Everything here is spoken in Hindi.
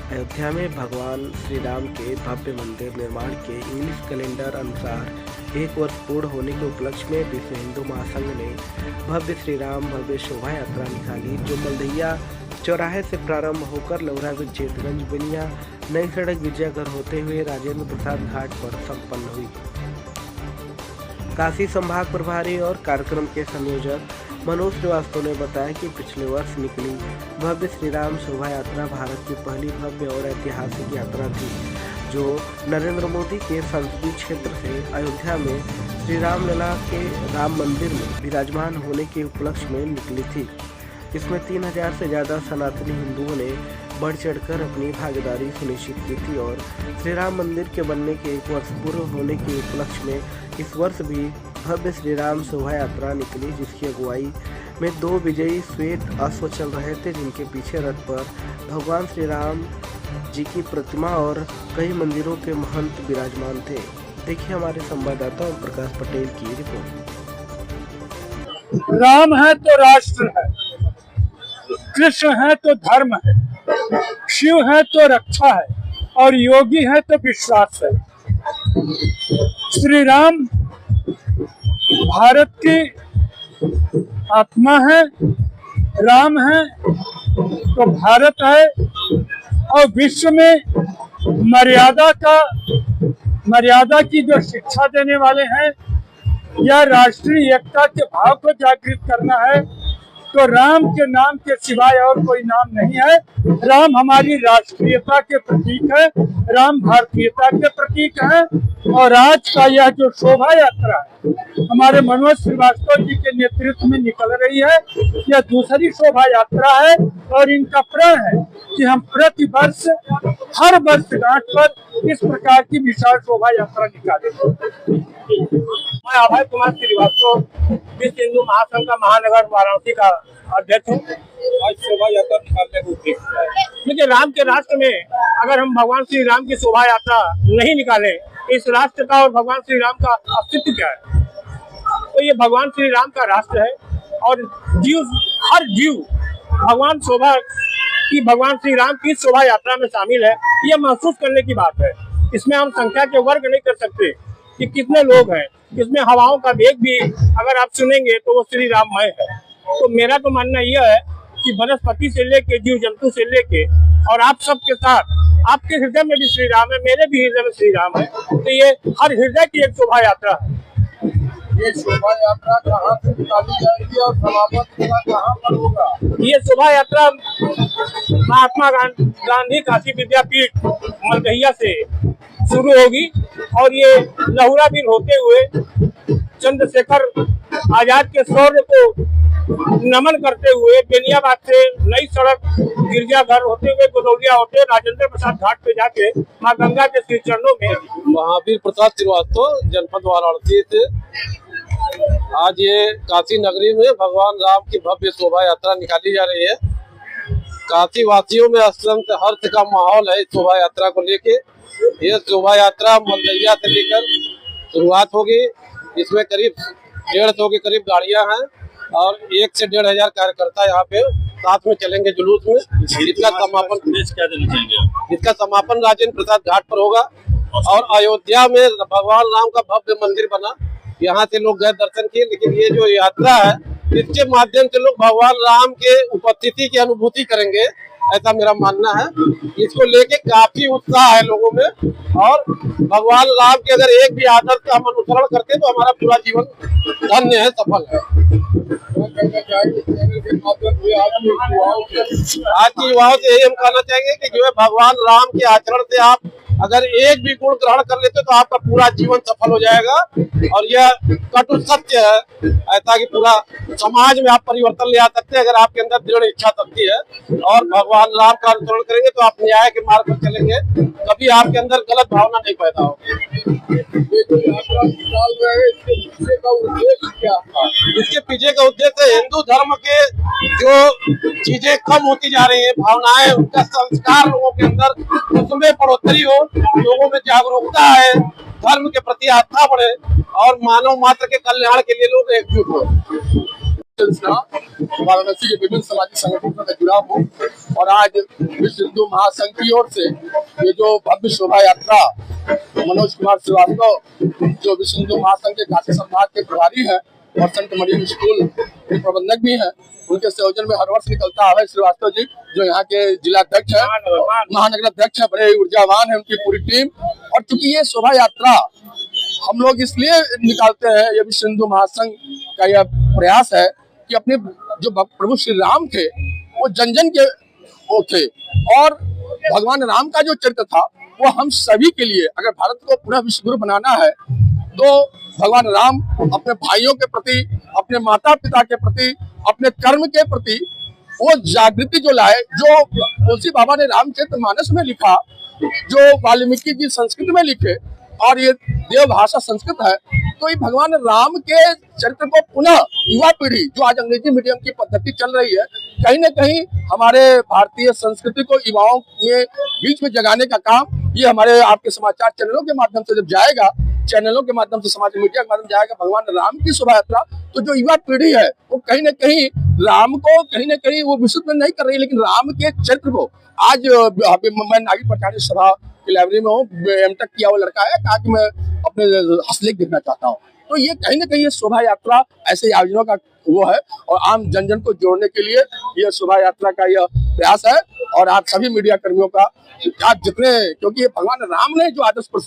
अयोध्या में भगवान श्री राम के भव्य मंदिर निर्माण के इंग्लिश कैलेंडर अनुसार 1 वर्ष पूर्ण होने के उपलक्ष्य में विश्व हिंदू महासंघ ने भव्य श्री राम भव्य शोभा यात्रा निकाली, जो मलदैया चौराहे से प्रारंभ होकर लौरा विजेतगंज बिनिया नई सड़क गिरजाघर होते हुए राजेंद्र प्रसाद घाट पर संपन्न हुई। काशी संभाग प्रभारी और कार्यक्रम के संयोजक मनोज श्रीवास्तव ने बताया कि पिछले वर्ष निकली भव्य श्री राम शोभा यात्रा भारत की पहली भव्य और ऐतिहासिक यात्रा थी, जो नरेंद्र मोदी के संसदीय क्षेत्र से अयोध्या में श्री राम लला के राम मंदिर में विराजमान होने के उपलक्ष्य में निकली थी। इसमें 3000 से ज़्यादा सनातनी हिंदुओं ने बढ़ चढ़कर अपनी भागीदारी सुनिश्चित की थी और श्री राम मंदिर के बनने के 1 वर्ष पूर्व होने के उपलक्ष्य में इस वर्ष भी भव्य श्री राम शोभा यात्रा निकली, जिसकी अगुवाई में 2 विजयी श्वेत अश्व चल रहे थे, जिनके पीछे रथ पर भगवान श्री राम जी की प्रतिमा और कई मंदिरों के महंत विराजमान थे। देखिए हमारे संवाददाता ओम प्रकाश पटेल की रिपोर्ट। राम है तो राष्ट्र है, कृष्ण है तो धर्म है, शिव है तो रक्षा है और योगी है तो विश्वास है। श्री राम भारत की आत्मा है, राम है तो भारत है और विश्व में मर्यादा की जो शिक्षा देने वाले हैं या राष्ट्रीय एकता के भाव को जागृत करना है तो राम के नाम के सिवाय और कोई नाम नहीं है। राम हमारी राष्ट्रीयता के प्रतीक है, राम भारतीयता के प्रतीक है और आज का यह जो शोभा यात्रा है हमारे मनोज श्रीवास्तव जी के नेतृत्व में निकल रही है, यह दूसरी शोभा यात्रा है और इनका प्रण है कि हम प्रति वर्ष हर वर्षगांठ पर इस प्रकार की विशाल शोभा यात्रा निकालेंगे। मैं अभय कुमार श्रीवास्तव विश्व हिंदू महासंघ का महानगर वाराणसी का अध्यक्ष हूँ। आज शोभा यात्रा निकालने को उद्देश्य है, देखिए राम के राष्ट्र में अगर हम भगवान श्री राम की शोभा यात्रा नहीं निकाले, इस राष्ट्र का और भगवान श्री राम का अस्तित्व क्या है। तो ये भगवान श्री राम का राष्ट्र है और हर जीव भगवान श्री राम की शोभा यात्रा में शामिल है, ये महसूस करने की बात है। इसमें हम संख्या के वर्ग नहीं कर सकते कि कितने लोग हैं, इसमें हवाओं का वेग भी अगर आप सुनेंगे तो वो श्री राममय है। तो मेरा तो मानना यह है कि वनस्पति से लेके जीव जंतु से लेके और आप सबके साथ, आपके हृदय में भी श्री राम है, मेरे भी हृदय में श्री राम है, तो ये हर हृदय की एक शोभा यात्रा है। ये शोभा यात्रा कहाँ से निकाली जाएगी और समापन कहाँ पर होगा? ये शोभा यात्रा महात्मा गांधी काशी विद्यापीठ मलदैया से शुरू होगी और ये लहुरा बिल होते हुए चंद्रशेखर आजाद के शौर्य को नमन करते हुए बेनियाबाद से नई सड़क गिरजाघर होते हुए गोदौलिया होते राजेंद्र प्रसाद घाट पे जाके माँ गंगा के श्री चरणों में महावीर प्रसाद श्रीवास्तव जनपद वाराणसी से आज ये काशी नगरी में भगवान राम की भव्य शोभा यात्रा निकाली जा रही है। काशी वासियों में अत्यंत हर्ष का माहौल है इस शोभा यात्रा को लेके। ये शोभा यात्रा मलदैया से लेकर शुरुआत होगी। इसमें करीब 150 के करीब गाड़ियां हैं और 1 से 1,500 कार्यकर्ता यहाँ पे साथ में चलेंगे जुलूस में। इसका समापन राजेंद्र प्रसाद घाट पर होगा और अयोध्या में भगवान राम का भव्य मंदिर बना, यहाँ से लोग गए दर्शन किए। लेकिन ये जो यात्रा है इसके माध्यम से लोग भगवान राम के उपस्थिति की अनुभूति करेंगे, ऐसा मेरा मानना है। इसको लेके काफी उत्साह है लोगों में और भगवान राम के अगर एक भी आदर्श का हम अनुसरण करते तो हमारा पूरा जीवन धन्य है, सफल है। आज की युवाओं से यही हम कहना चाहेंगे कि जो है भगवान राम के आचरण से आप अगर एक भी गुण ग्रहण कर लेते तो आपका पूरा जीवन सफल हो जाएगा और यह कटु सत्य है, ऐसा कि पूरा समाज में आप परिवर्तन ले आ सकते हैं अगर आपके अंदर दृढ़ इच्छा शक्ति है और भगवान राम का अनुसरण करेंगे तो आप न्याय के मार्ग पर चलेंगे, कभी आपके अंदर गलत भावना नहीं पैदा होगी। इसके पीछे का उद्देश्य हिंदू धर्म के जो चीजें कम होती जा रही है, भावनाएं, उनका संस्कार लोगों के अंदर उसमें बढ़ोतरी हो, लोगों में जागरूकता है, धर्म के प्रति आस्था बढ़े और मानव मात्र के कल्याण के लिए लोग एकजुट हो। वाराणसी के विभिन्न सामाजिक संगठनों में जुड़ा हूँ और आज विश्व हिंदू महासंघ की ओर से ये जो भव्य शोभा यात्रा मनोज कुमार श्रीवास्तव जो विश्व हिंदू महासंघ के काशी संभाग के प्रभारी हैं और संत मरियम स्कूल के प्रबंधक भी हैं, उनके संयोजन में हर वर्ष निकलता है। श्रीवास्तव जी जो यहाँ के जिलाध्यक्ष है, महानगर अध्यक्ष है, बड़े ऊर्जावान है उनकी पूरी टीम। और चूंकि ये शोभा यात्रा हम लोग इसलिए निकालते हैं, ये विश्व हिंदू महासंघ का यह प्रयास है कि अपने जो प्रभु श्री राम थे वो जन जन के वो थे, और भगवान राम का जो चरित्र था वो हम सभी के लिए, अगर भारत को पूरा विश्व गुरु बनाना है तो भगवान राम अपने भाइयों के प्रति, अपने माता पिता के प्रति, अपने कर्म के प्रति वो जागृति जो लाए, जो तुलसी बाबा ने रामचरितमानस में लिखा, जो वाल्मीकि जी संस्कृत में लिखे, और ये देव भाषा संस्कृत है, तो ये भगवान राम के चरित्र को पुनः युवा पीढ़ी जो आज अंग्रेजी मीडियम की पद्धति चल रही है, कहीं न कहीं हमारे भारतीय संस्कृति को युवाओं के बीच में जगाने का काम ये हमारे आपके समाचार चैनलों के माध्यम से जब जाएगा, चैनलों के माध्यम से, समाज मीडिया के माध्यम जाएगा भगवान राम की शोभा यात्रा, तो जो युवा पीढ़ी है वो कहीं न कहीं राम को कहीं न कहीं वो विशुद्ध नहीं कर रही, लेकिन राम के चरित्र को आज मैं नागी पटानी सभा की लाइब्रेरी में हूँ, एमटेक किया हुआ लड़का है, कहा कि मैं अपने हस्तलेख देखना चाहता हूँ। तो ये कहीं ना कहीं ये शोभा यात्रा ऐसे आयोजनों का वो है, और आम जन जन को जोड़ने के लिए यह शोभा यात्रा का यह प्रयास है। और आप सभी मीडिया कर्मियों का, आप जितने, क्योंकि ये भगवान राम ने जो आदर्श प्रस्तुत